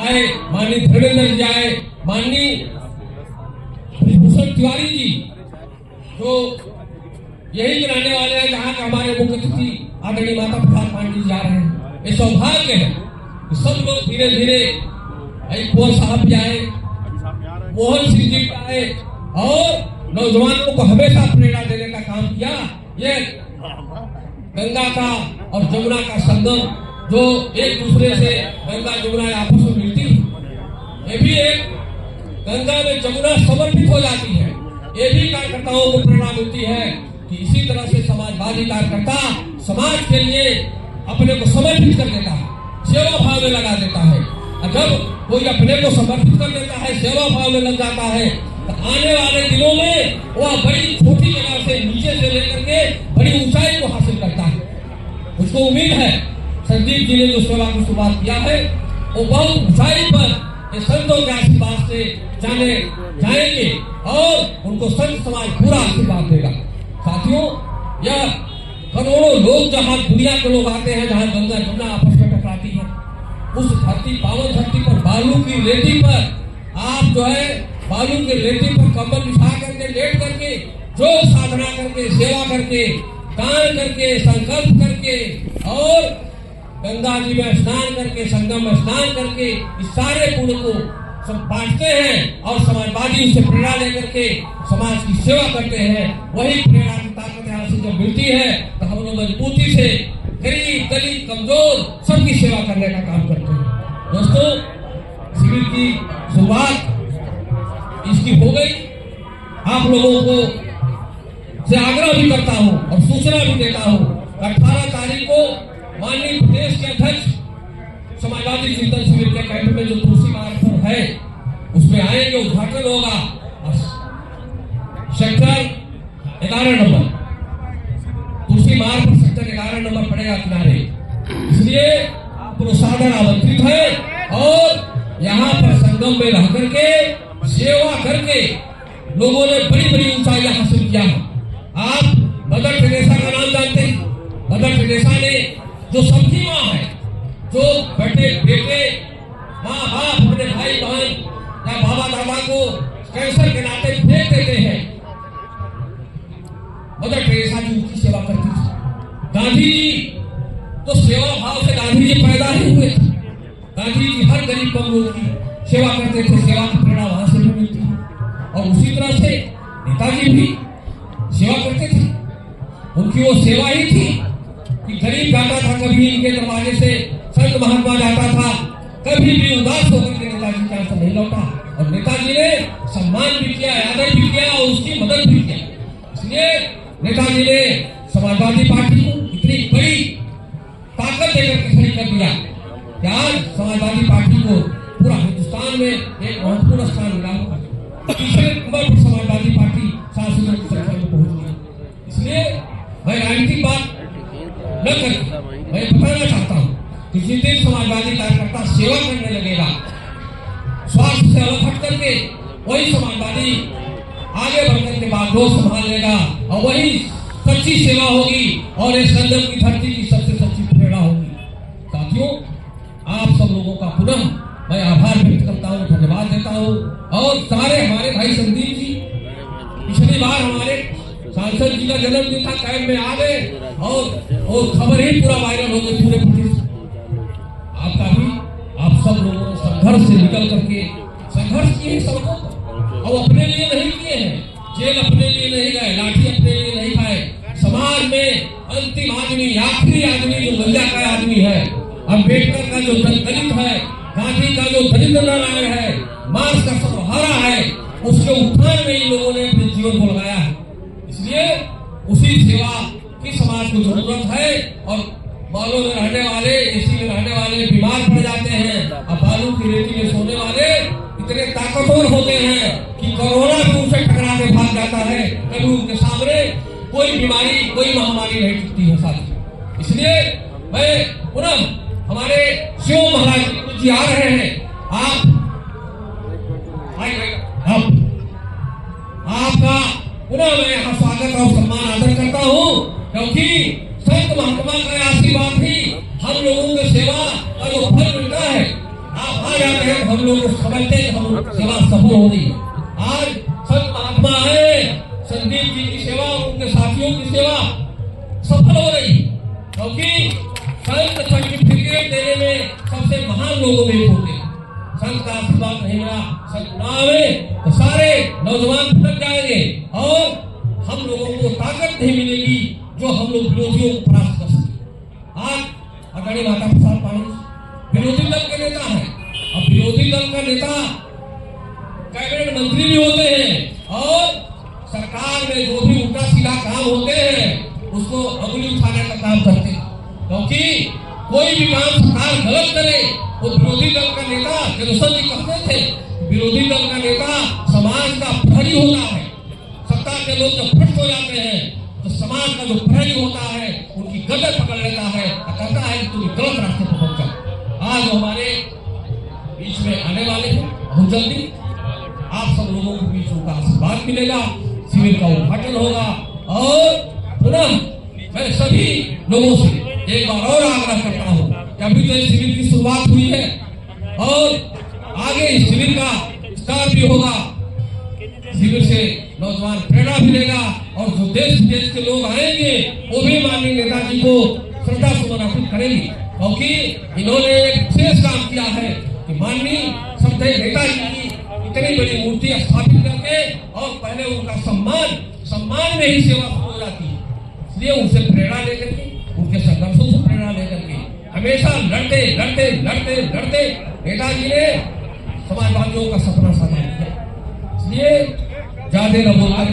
आए माननीय धर्मेंद्र जी आए, माननीय भूषण तिवारी जी जो यही गिराने वाले हैं जहाँ का हमारे मुख्य अतिथि आदरणीय माता प्रसाद पांडे जी आ रहे हैं। ये सौभाग्य है कि सब लोग धीरे धीरे कुंवर साहब भी आए, मोहन सिंह जी आए और नौजवानों को हमेशा प्रेरणा देने का काम किया। ये गंगा का और जमुना का संगम जो एक दूसरे से गंगा जमुना आपस में मिलती है, ये भी एक गंगा में जमुना समर्पित हो जाती है। ये भी कार्यकर्ताओं को प्रेरणा मिलती है कि इसी तरह से समाजवादी कार्यकर्ता समाज के लिए अपने को समर्पित कर देता है, सेवा भाव में लगा देता है। और जब कोई अपने को समर्पित कर देता है, सेवा भाव में लग जाता है, तो आने वाले दिनों में वह बड़ी छोटी जगह से नीचे से लेकर के बड़ी ऊंचाई को हासिल करता है। उसको उम्मीद है संदीप जी ने जो सेवा की शुरुआत किया है वो बहुत ऊंचाई पर ये संतों के आशीर्वाद से जाने जाएंगे और उनको संत समाज पूरा आशीर्वाद देगा। साथियों, यह करोड़ों लोग जहाँ दुनिया के लोग आते हैं, जहाँ गंगा जमुना आपस में टकराती है, उस धरती पावन धरती पर बालू की रेती पर आप जो है बालू की रेती पर कमर बिछा करके लेट करके जो साधना करके सेवा करके दान करके संकल्प करके और गंगा जी में स्नान करके संगम में स्नान करके इस सारे पुण्य को सब बांटते हैं और समाजवादी उससे प्रेरणा लेकर के समाज की सेवा करते हैं। वही प्रेरणा की ताकत यहाँ से जब मिलती है तो हम लोग मजबूती से गरीब दलित कमजोर सबकी सेवा करने का काम करते हैं। दोस्तों, शिविर की शुरुआत इसकी हो गई। आप लोगों को से आग्रह भी करता हूँ और सूचना भी देता हूँ 18 तारीख को माननीय प्रदेश के अध्यक्ष समाजवादी चिंतन शिविर के कैंप में जो तुलसी मार्ग पर है उसमें आएंगे, उद्घाटन होगा। सेक्टर 11 नंबर तुलसी मार्ग पर सेक्टर 11 नंबर पड़ेगा किनारे, इसलिए आप लोग सादर आमंत्रित है और यहाँ पर संगम में रह करके सेवा करके लोगों ने बड़ी बड़ी ऊंचाइयां हासिल किया है। आप मदर टेरेसा का नाम जानते हैं? मदर टेरेसा ने जो सबकी माँ है, जो बेटे माँ बाप अपने भाई बहन या बाबा दादा को कैंसर के नाते फेंक देते हैं, मदर टेरेसा जी उनकी सेवा करती थी। गांधी जी तो सेवा भाव से गांधी जी पैदा ही हुए थे। गांधी जी हर गरीब कमजोर की सेवा करते थे, सेवा की प्रेरणा वहां से भी मिलती है। और उसी तरह से नेताजी भी सेवा करते थे। उनकी वो सेवा ही थी कि गरीब जाता था, कभी इनके दरवाजे से संत महात्मा जाता था, कभी भी उदास होकर के नेताजी के यहाँ से नहीं लौटा। और नेताजी ने सम्मान भी किया, आदर भी किया और उसकी मदद भी किया। इसलिए नेताजी ने समाजवादी पार्टी को इतनी बड़ी ताकत देकर के खड़ी कर दिया कि आज समाजवादी पार्टी को पूरा हिंदुस्तान में एक महत्वपूर्ण स्थान मिला हुआ। तीसरे नंबर पर समाजवादी पार्टी सांसदों की संख्या में पहुंच गई। इसलिए मैं राजनीतिक बात न करके मैं बताना चाहता हूँ कि जिस दिन समाजवादी कार्यकर्ता सेवा करने लगेगा, स्वास्थ्य से अलग हट करके वही समाजवादी आगे बढ़कर के बागडोर संभाल लेगा और वही सच्ची सेवा होगी और इस संगम की धरती की सबसे सच्ची प्रेरणा होगी। साथियों, आप सब लोगों का पुनः मैं आभार व्यक्त करता हूँ, धन्यवाद देता हूँ। और सारे हमारे भाई संदीप जी पिछली बार हमारे सांसद जी का जन्मदिन था, कैंप में आ गए और खबर ही पूरा वायरल हो गई पूरे प्रदेश। आपका भी आप सब लोगों ने संघर्ष से निकल करके संघर्ष किए सड़कों पर और अपने लिए नहीं किए हैं, जेल अपने लिए नहीं गए, लाठी अपने लिए नहीं खाए। समाज में अंतिम आदमी, आखिरी आदमी जो गंजा का आदमी है, अम्बेडकर का जो दलित है, गांधी का जो दरिद्र नारायण है, मार्क्स का सर्वहारा है, उसके उत्थान में इन लोगों ने अपने जीवन को लगाया है। इसलिए उसी सेवा की समाज को जरूरत है। और बालू में रहने वाले, एसी में रहने वाले बीमार पड़ जाते हैं और बालू की रेती में सोने वाले इतने ताकतवर होते हैं कि कोरोना भी उनसे टकरा के भाग जाता है। कभी उनके सामने कोई बीमारी, कोई महामारी नहीं टिकती है साथी। इसलिए मैं पुनः हमारे शिव महाराज जी आ रहे हैं, आपका पुनः मैं यहाँ स्वागत और सम्मान आदर करता हूँ, क्योंकि संत महात्मा का आशीर्वाद ही हम लोगों की सेवा का जो फल मिलता है। आप आ जाते हैं है तो हम लोग समझते हैं हम लोग सेवा सफल हो रही है। आज संत महात्मा है, संदीप जी की सेवा, उनके साथियों की सेवा सफल हो रही है, क्योंकि संत सर्टिफिकेट देने में सबसे महान लोगों में एक होते हैं। संत का आशीर्वाद नहीं मिला, संत ना आवे तो सारे नौजवान भटक जाएंगे और हम लोगों को ताकत नहीं मिलेगी जो हम लोग विरोधियों को परास्त कर सके। आज आदरणीय माता प्रसाद पांडे विरोधी दल के नेता है। अब विरोधी दल का नेता कैबिनेट मंत्री भी होते हैं और सरकार में जो भी उल्टा सीधा काम होते हैं उसको अंगुली उठाने का काम करते हैं, क्योंकि कोई भी काम सरकार गलत करे वो विरोधी दल का नेता, जगदीश जी कहते थे, विरोधी दल का नेता समाज का प्रहरी होता है। सत्ता के लोग जब भ्रष्ट हो जाते हैं तो समाज का जो प्रहरी होता है उनकी गदर पकड़ लेता है और कहता है कि तुम गलत रास्ते पर पहुंचा। आज हमारे बीच में आने वाले हैं बहुत जल्दी, आप सब लोगों के बीच उनका आशीर्वाद मिलेगा, शिविर का उद्घाटन होगा और पुनः मैं सभी लोगों से एक बार और आग्रह करता हूँ कि अभी तो इस शिविर की शुरुआत हुई है और आगे इस शिविर का विस्तार भी होगा। शिविर से नौजवान प्रेरणा मिलेगा और जो देश विदेश के लोग आएंगे वो भी माननीय नेताजी को श्रद्धा सुमन अर्पित करेंगे, क्योंकि इन्होंने एक विशेष काम किया है कि माननीय श्रद्धेय नेताजी की इतनी बड़ी मूर्ति स्थापित करके और पहले उनका सम्मान में ही सेवा हो जाती है। इसलिए उनसे प्रेरणा लेकर के, उनके संघर्षों से प्रेरणा लेकर के हमेशा लड़ते नेताजी ने समाजवादियों का सपना साकार किया। इसलिए ज्यादा न बोलकर